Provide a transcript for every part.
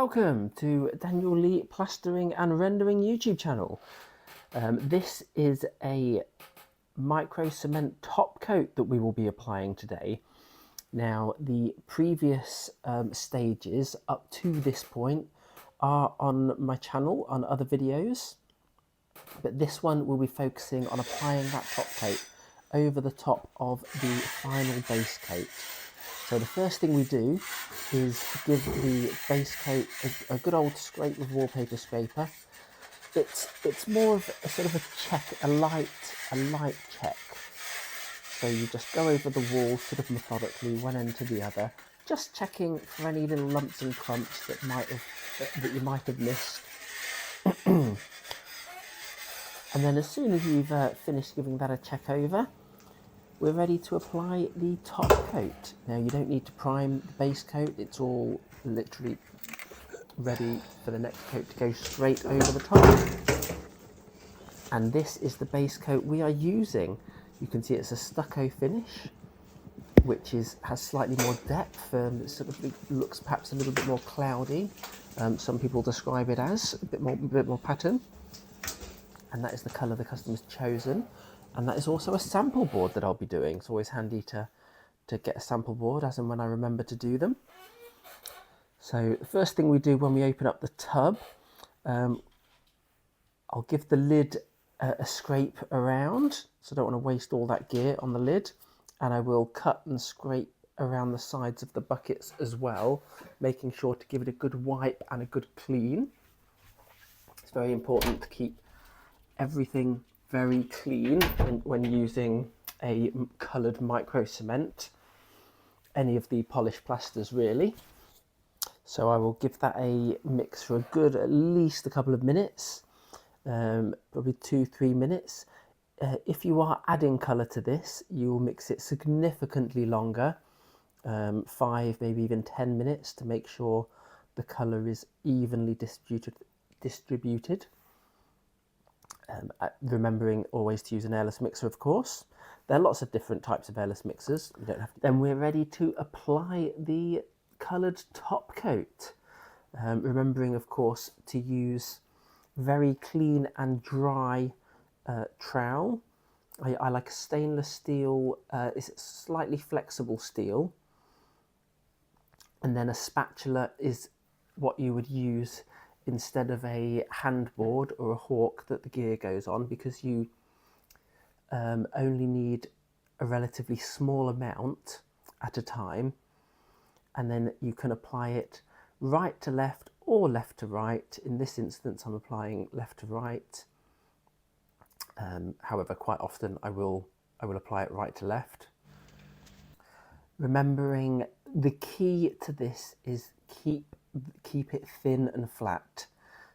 welcome to Daniel Lee Plastering and Rendering YouTube channel. This is a microcement top coat that we will be applying today. Now, the previous stages up to this point are on my channel on other videos, but this one will be focusing on applying that top coat over the top of the final base coat. So the first thing we do is give the base coat a good old scrape with wallpaper scraper. It's more of a sort of a check, a light check. So you just go over the wall sort of methodically, one end to the other, just checking for any little lumps and clumps that you might have missed. And then as soon as you've finished giving that a check over, we're ready to apply the top coat. Now, you don't need to prime the base coat, it's all literally ready for the next coat to go straight over the top. And this is the base coat we are using. You can see it's a stucco finish, which has slightly more depth, it sort of looks perhaps a little bit more cloudy. Some people describe it as a bit more pattern. And that is the colour the customer's chosen. And that is also a sample board that I'll be doing. It's always handy to get a sample board as and when I remember to do them. So the first thing we do when we open up the tub, I'll give the lid a scrape around. So I don't want to waste all that gear on the lid. And I will cut and scrape around the sides of the buckets as well, making sure to give it a good wipe and a good clean. It's very important to keep everything very clean when using a coloured micro cement, any of the polished plasters really. So I will give that a mix for a good at least a couple of minutes, probably 2-3 minutes. If you are adding colour to this, you will mix it significantly longer, 5 maybe even 10 minutes, to make sure the colour is evenly distributed. Remembering always to use an airless mixer, of course. There are lots of different types of airless mixers. You don't have to. Then we're ready to apply the coloured top coat. Remembering, of course, to use very clean and dry trowel. I like a stainless steel, it's slightly flexible steel. And then a spatula is what you would use instead of a handboard or a hawk that the gear goes on, because you only need a relatively small amount at a time, and then you can apply it right to left or left to right. In this instance I'm applying left to right, however quite often I will apply it right to left. Remembering the key to this is keep it thin and flat.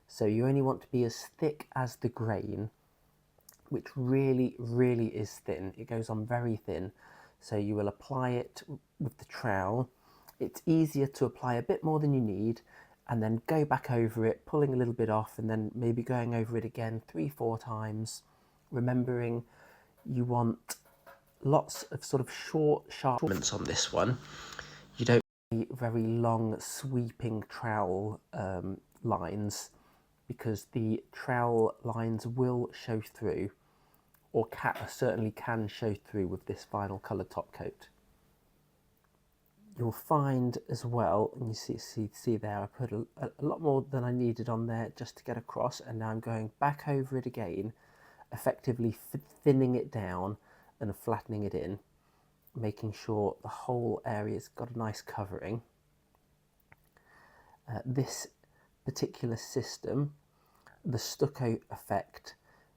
So you only want to be as thick as the grain, which really is thin. It goes on very thin. So you will apply it with the trowel. It's easier to apply a bit more than you need, and then go back over it, pulling a little bit off, and then maybe going over it again 3-4 times. Remembering you want lots of sort of short, sharp movements on this one. You don't very long sweeping trowel lines, because the trowel lines will show through, or certainly can show through with this final colour top coat. You'll find as well, and you see there, I put a lot more than I needed on there just to get across, and now I'm going back over it again, effectively thinning it down and flattening it in, making sure the whole area's got a nice covering. This particular system, the stucco effect,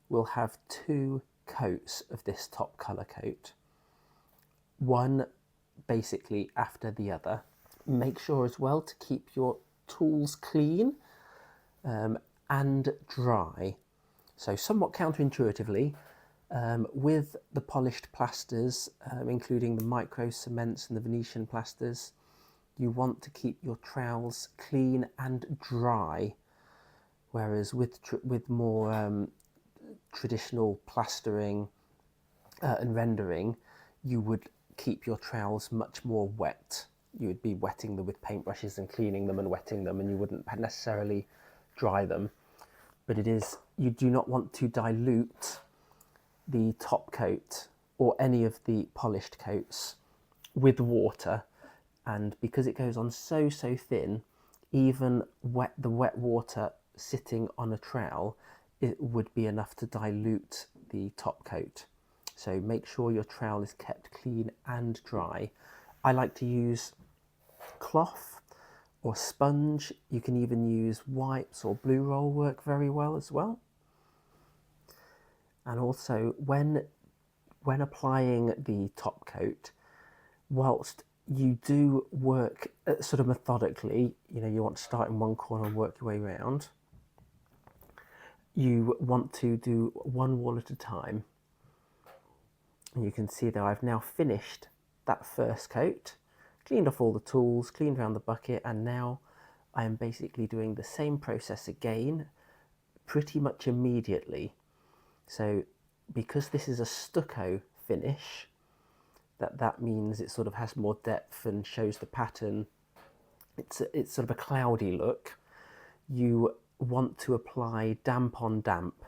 will have 2 coats of this top colour coat, one basically after the other. Make sure as well to keep your tools clean and dry. So somewhat counterintuitively, with the polished plasters, including the micro cements and the Venetian plasters, you want to keep your trowels clean and dry, whereas with more traditional plastering and rendering, you would keep your trowels much more wet. you would be wetting them with paintbrushes and cleaning them and wetting them, and you wouldn't necessarily dry them. But it is, you do not want to dilute the top coat or any of the polished coats with water, and because it goes on so thin, even the wet water sitting on a trowel, it would be enough to dilute the top coat. So make sure your trowel is kept clean and dry. I like to use cloth or sponge. You can even use wipes or blue roll, work very well as well. And also when applying the top coat, whilst you do work sort of methodically, you know, you want to start in one corner and work your way around, you want to do one wall at a time. And you can see that I've now finished that first coat, cleaned off all the tools, cleaned around the bucket, and now I am basically doing the same process again pretty much immediately. So because this is a stucco finish, that means it sort of has more depth and shows the pattern. It's sort of a cloudy look. You want to apply damp on damp.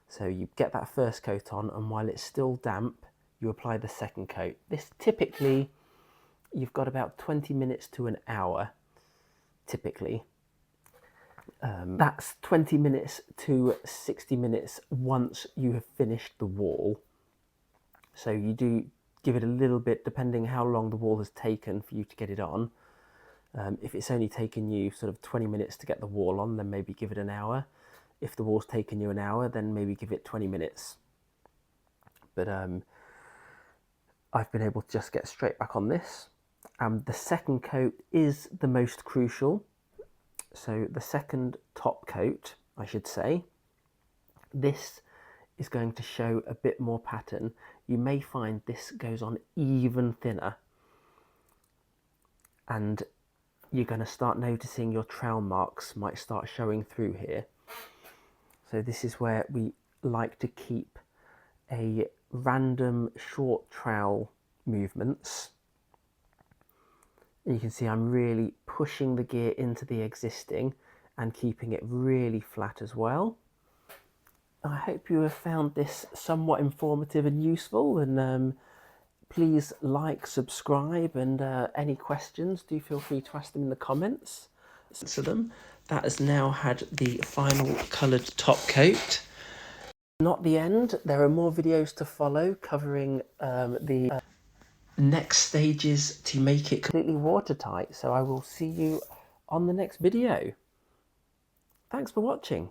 So you get that first coat on, and while it's still damp, you apply the second coat. This typically, you've got about 20 minutes to an hour, typically. That's 20 minutes to 60 minutes once you have finished the wall. So you do give it a little bit, depending how long the wall has taken for you to get it on. If it's only taken you sort of 20 minutes to get the wall on, then maybe give it an hour. If the wall's taken you an hour, then maybe give it 20 minutes. But I've been able to just get straight back on this. The second coat is the most crucial. So the second top coat, I should say, this is going to show a bit more pattern. You may find this goes on even thinner, and you're going to start noticing your trowel marks might start showing through here. So this is where we like to keep a random short trowel movements. And you can see I'm really pushing the gear into the existing and keeping it really flat as well. I hope you have found this somewhat informative and useful, and please like, subscribe, and any questions, do feel free to ask them in the comments. Answer them. That has now had the final coloured top coat. Not the end, there are more videos to follow covering the next stages to make it completely watertight, so I will see you on the next video. Thanks for watching.